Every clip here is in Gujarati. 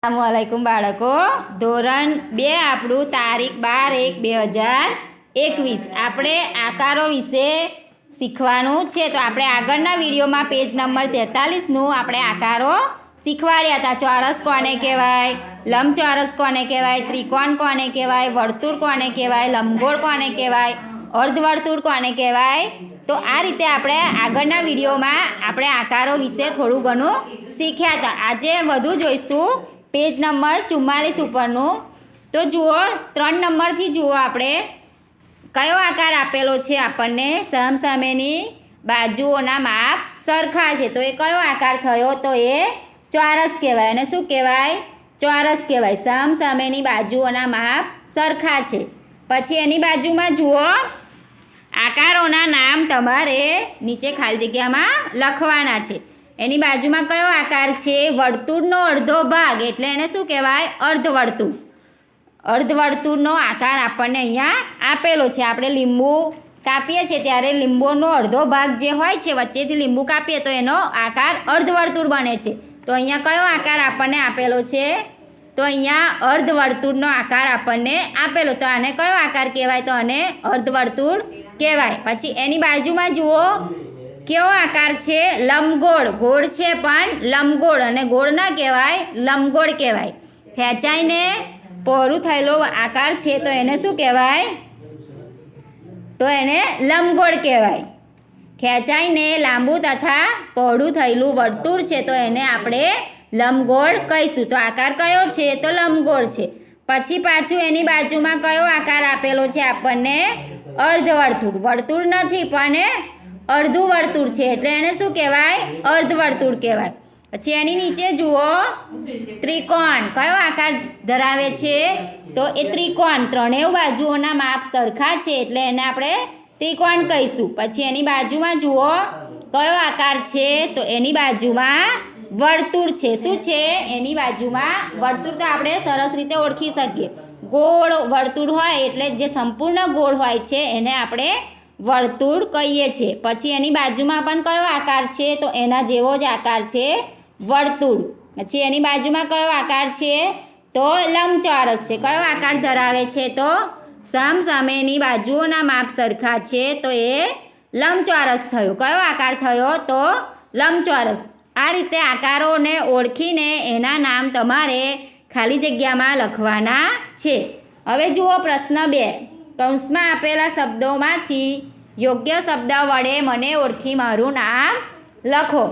अस्सलामुअलैकुम बाळको धोरण 2 આપણું તારીખ 12/1/2021 આપણે આકારો વિશે શીખવાનું છે। તો આપણે આગળના વિડીયોમાં પેજ નંબર 43 નું આપણે આકારો શીખવાડ્યા હતા। ચોરસ કોને કહેવાય, લંબચોરસ કોને કહેવાય, ત્રિકોણ કોને કહેવાય, વર્તુળ કોને કહેવાય, લંબગોળ કોને કહેવાય, અર્ધવર્તુળ કોને કહેવાય। તો આ રીતે આપણે આગળના વિડીયોમાં આપણે આકારો વિશે થોડું ઘણું શીખ્યા હતા। આજે વધુ જોઈશું પેજ નંબર 44 ઉપરનું। તો જુઓ 3 નંબરથી જુઓ આપણે કયો આકાર આપેલો છે આપણને, સામસામેની બાજુઓના માપ સરખા છે। તો એ કયો આકાર થયો? તો એ ચોરસ કહેવાય। અને શું કહેવાય? ચોરસ કહેવાય। સામસામેની બાજુઓના માપ સરખા છે। પછી એની બાજુમાં જુઓ આકારોના નામ તમારે નીચે ખાલી જગ્યામાં લખવાના છે। એની બાજુમાં કયો આકાર છે? વર્તુળનો અડધો ભાગ, એટલે એને શું કહેવાય? અર્ધવર્તુળ। અર્ધવર્તુળનો આકાર આપણને અહીંયા આપેલો છે। આપણે લીંબુ કાપીએ છીએ ત્યારે લીંબુનો અડધો ભાગ જે હોય છે, વચ્ચેથી લીંબુ કાપીએ તો એનો આકાર અર્ધવર્તુળ બને છે। તો અહીંયા કયો આકાર આપણને આપેલો છે? તો અહીંયા અર્ધવર્તુળનો આકાર આપણને આપેલો। તો આને કયો આકાર કહેવાય? તો આને અર્ધવર્તુળ કહેવાય। પછી એની બાજુમાં જુઓ કેવો આકાર છે? લંબગોળ। ગોળ છે પણ લંબગોળ, અને ગોળ ન કહેવાય, લંબગોળ કહેવાય। ખેંચાઈને પહોળું થયેલો આકાર છે તો એને શું કહેવાય? તો એને લંબગોળ કહેવાય। ખેંચાઈને લાંબુ તથા પહોળું થયેલું વર્તુળ છે તો એને આપણે લંબગોળ કહીશું। તો આકાર કયો છે? તો લંબગોળ છે। પછી પાછું એની બાજુમાં કયો આકાર આપેલો છે આપણને? અર્ધવર્તુળ। વર્તુળ નથી પણ અડધું વર્તુળ છે, એટલે એને શું કહેવાય? અર્ધવર્તુળ કહેવાય। પછી એની નીચે જુઓ ત્રિકોણ કયો આકાર ધરાવે છે? તો એ ત્રિકોણ। ત્રણેય બાજુઓના માપ સરખા છે એટલે એને આપણે ત્રિકોણ કહીશું। પછી એની બાજુમાં જુઓ કયો આકાર છે? તો એની બાજુમાં વર્તુળ છે। શું છે? એની બાજુમાં વર્તુળ। તો આપણે સરસ રીતે ઓળખી શકીએ। ગોળ વર્તુળ હોય એટલે જે સંપૂર્ણ ગોળ હોય છે એને આપણે વર્તુળ કહીએ છીએ। પછી એની બાજુમાં પણ કયો આકાર છે? તો એના જેવો જ આકાર છે, વર્તુળ। પછી એની બાજુમાં કયો આકાર છે? તો લંબચોરસ છે। કયો આકાર ધરાવે છે? તો સામસામેની બાજુઓના માપ સરખા છે તો એ લંબચોરસ થયો। કયો આકાર થયો? તો લંબચોરસ। આ રીતે આકારોને ઓળખીને એના નામ તમારે ખાલી જગ્યામાં લખવાના છે। હવે જુઓ પ્રશ્ન 2। કૌંસમાં આપેલા શબ્દોમાંથી યોગ્ય શબ્દ વડે મને ઓળખી મારું નામ લખો।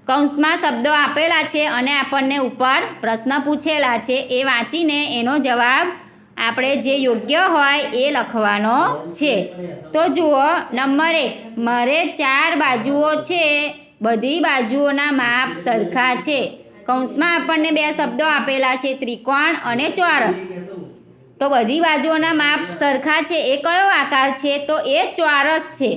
કૌંસમાં શબ્દો આપેલા છે અને આપણને ઉપર પ્રશ્ન પૂછેલા છે, એ વાંચીને એનો જવાબ આપણે જે યોગ્ય હોય એ લખવાનો છે। તો જુઓ નંબર 1, મારે 4 બાજુઓ છે, બધી બાજુઓના માપ સરખા છે। કૌંસમાં આપણને 2 શબ્દો આપેલા છે, ત્રિકોણ અને ચોરસ। તો બધી બાજુઓના માપ સરખા છે, એ કયો આકાર છે? તો એ ચોરસ છે।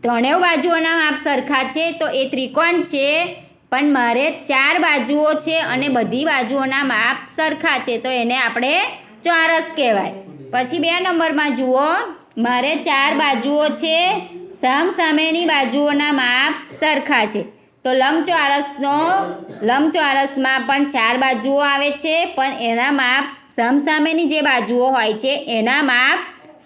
ત્રણેય બાજુઓના માપ સરખા છે તો એ ત્રિકોણ છે, પણ મારે 4 બાજુઓ છે અને બધી બાજુઓના માપ સરખા છે તો એને આપણે ચોરસ કહેવાય। પછી 2 નંબરમાં જુઓ મારે 4 બાજુઓ છે, સામસામેની બાજુઓના માપ સરખા છે। તો લંબચોરસમાં પણ 4 બાજુઓ આવે છે પણ એના માપ સામસામેની જે બાજુઓ હોય છે એના માપ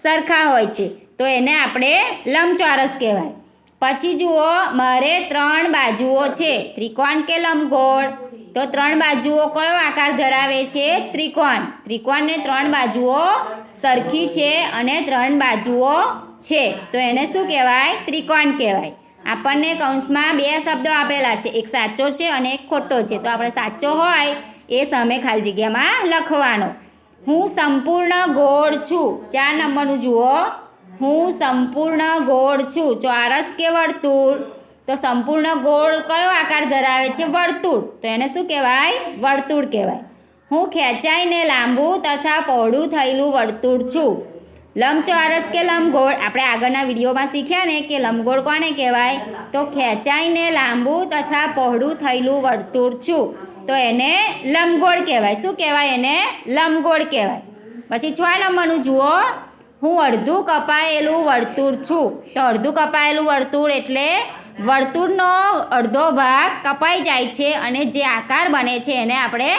સરખા હોય છે તો એને આપણે લંબચોરસ કહેવાય। પછી જુઓ મારે 3 બાજુઓ છે, ત્રિકોણ કે લંબગોળ? તો 3 બાજુઓ કયો આકાર ધરાવે છે? ત્રિકોણ। ત્રિકોણને 3 બાજુઓ સરખી છે અને 3 બાજુઓ છે તો એને શું કહેવાય? ત્રિકોણ કહેવાય। આપણને કૌંસમાં 2 શબ્દો આપેલા છે, એક સાચો છે અને એક ખોટો છે। તો આપણે સાચો હોય એ સામે ખાલી જગ્યામાં લખવાનો। હું સંપૂર્ણ ગોળ છું। 4 નંબરનું જુઓ, હું સંપૂર્ણ ગોળ છું। ચોરસ કે વર્તુળ? તો સંપૂર્ણ ગોળ કયો આકાર ધરાવે છે? વર્તુળ। તો એને શું કહેવાય? વર્તુળ કહેવાય। હું ખેંચાઈને લાંબુ તથા પહોળું થયેલું વર્તુળ છું। લંબચોરસ કે લંબગોળ? આપણે આગળના વિડીયોમાં શીખ્યા ને કે લંબગોળ કોને કહેવાય? તો ખેંચાઈને લાંબુ તથા પહોળું થયેલું વર્તુળ છું તો એને લંબગોળ કહેવાય। શું કહેવાય? એને લંબગોળ કહેવાય। પછી 6 નંબરનું જુઓ, હું અડધું કપાયેલું વર્તુળ છું। તો અડધું કપાયેલું વર્તુળ એટલે વર્તુળનો અડધો ભાગ કપાઈ જાય છે અને જે આકાર બને છે એને આપણે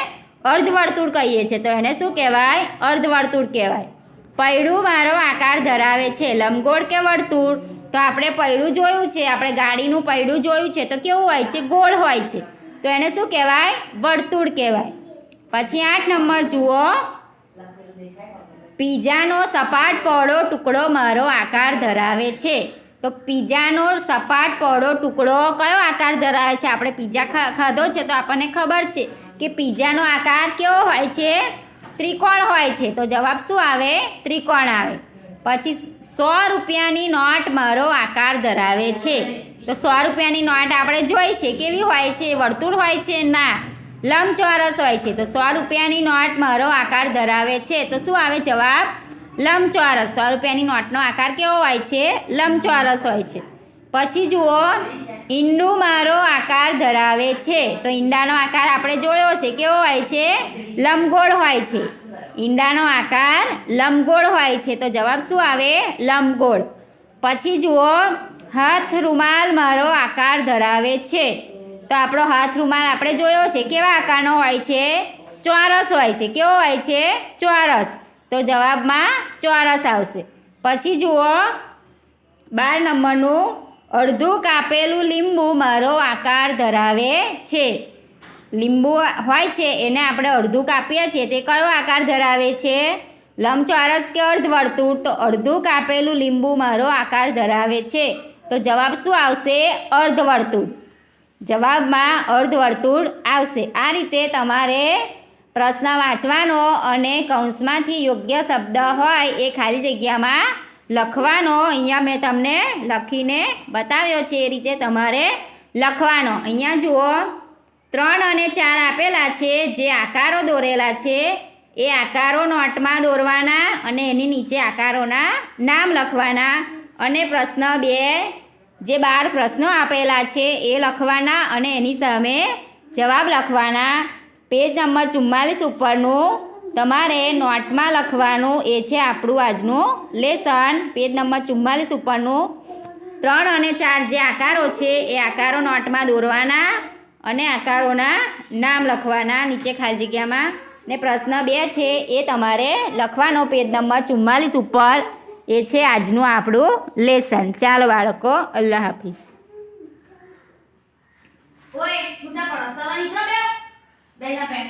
અર્ધવર્તુળ કહીએ છીએ. તો એને શું કહેવાય? અર્ધવર્તુળ કહેવાય. પૈડું મારો આકાર ધરાવે છે, લંબગોળ કે વર્તુળ? તો આપણે પૈડું જોયું છે, આપણે ગાડીનું પૈડું જોયું છે, તો કેવું હોય છે? ગોળ હોય છે. તો એને શું કહેવાય? વર્તુળ કહેવાય. પછી 8 નંબર જુઓ. પીઝાનો સપાટ પહોળો ટુકડો મારો આકાર ધરાવે છે. તો પીઝાનો સપાટ પહોળો ટુકડો કયો આકાર ધરાવે છે? આપણે પીઝા ખાધો છે તો આપણને ખબર છે કે પીઝાનો આકાર કેવો હોય છે? ત્રિકોણ હોય છે. તો જવાબ શું આવે? ત્રિકોણ આવે. પછી 100 રૂપિયાની નોટ મારો આકાર ધરાવે છે. તો 100 રૂપિયાની નોટ આપણે જોઈ છે, કેવી હોય છે? વર્તુળ હોય છે? ના, લંબચોરસ હોય છે. તો 100 રૂપિયાની નોટ મારો આકાર ધરાવે છે. તો શું આવે જવાબ? લંબચોરસ. 100 રૂપિયાની નોટનો આકાર કેવો હોય છે? લંબચોરસ હોય છે. પછી જુઓ, ઈંડું મારો આકાર ધરાવે છે. તો ઈંડાનો આકાર આપણે જોયો છે, કેવો હોય છે? લંબગોળ હોય છે. ઈંડાનો આકાર લંબગોળ હોય છે. તો જવાબ શું આવે? લંબગોળ. પછી જુઓ, હાથ રૂમાલ મારો આકાર ધરાવે છે. તો આપણો હાથ રૂમાલ આપણે જોયો છે, કેવા આકારનો હોય છે? ચોરસ હોય છે. કેવો હોય છે? ચોરસ. તો જવાબમાં ચોરસ આવશે. પછી જુઓ 12 નંબરનું, અડધું કાપેલું લીંબુ મારો આકાર ધરાવે છે. લીંબુ હોય છે એને આપણે અડધું કાપીએ છીએ, તે કયો આકાર ધરાવે છે? લંબચોરસ કે અર્ધવર્તુળ? તો અડધું કાપેલું લીંબુ મારો આકાર ધરાવે છે. તો જવાબ શું આવશે? અર્ધવર્તુળ. જવાબમાં અર્ધવર્તુળ આવશે. આ રીતે તમારે પ્રશ્ન વાંચવાનો અને કૌંસમાંથી યોગ્ય શબ્દ હોય એ ખાલી જગ્યામાં લખવાનો. અહીંયા મેં તમને લખીને બતાવ્યો છે, એ રીતે તમારે લખવાનો. અહીંયા જુઓ, 3 અને 4 આપેલા છે. જે આકારો દોરેલા છે એ આકારો નોટમાં દોરવાના અને એની નીચે આકારોના નામ લખવાના. અને પ્રશ્ન 2, જે 12 પ્રશ્નો આપેલા છે એ લખવાના અને એની સામે જવાબ લખવાના. પેજ નંબર 44 ઉપરનું તમારે નોટમાં લખવાનું. એ છે આપણું આજનું લેસન. પેજ નંબર 44 ઉપરનું 3 અને 4 જે આકારો છે એ આકારો નોટમાં દોરવાના અને આકારોના નામ લખવાના નીચે ખાલી જગ્યામાં. ને પ્રશ્ન 2 છે એ તમારે લખવાનો પેજ નંબર 44 ઉપર. એ છે આજનું આપણું લેસન. ચાલો બાળકો, અલ્લાહ હાફિઝ. ઓય છૂટા પડો, ચલો નીકળો બે બેના પેન.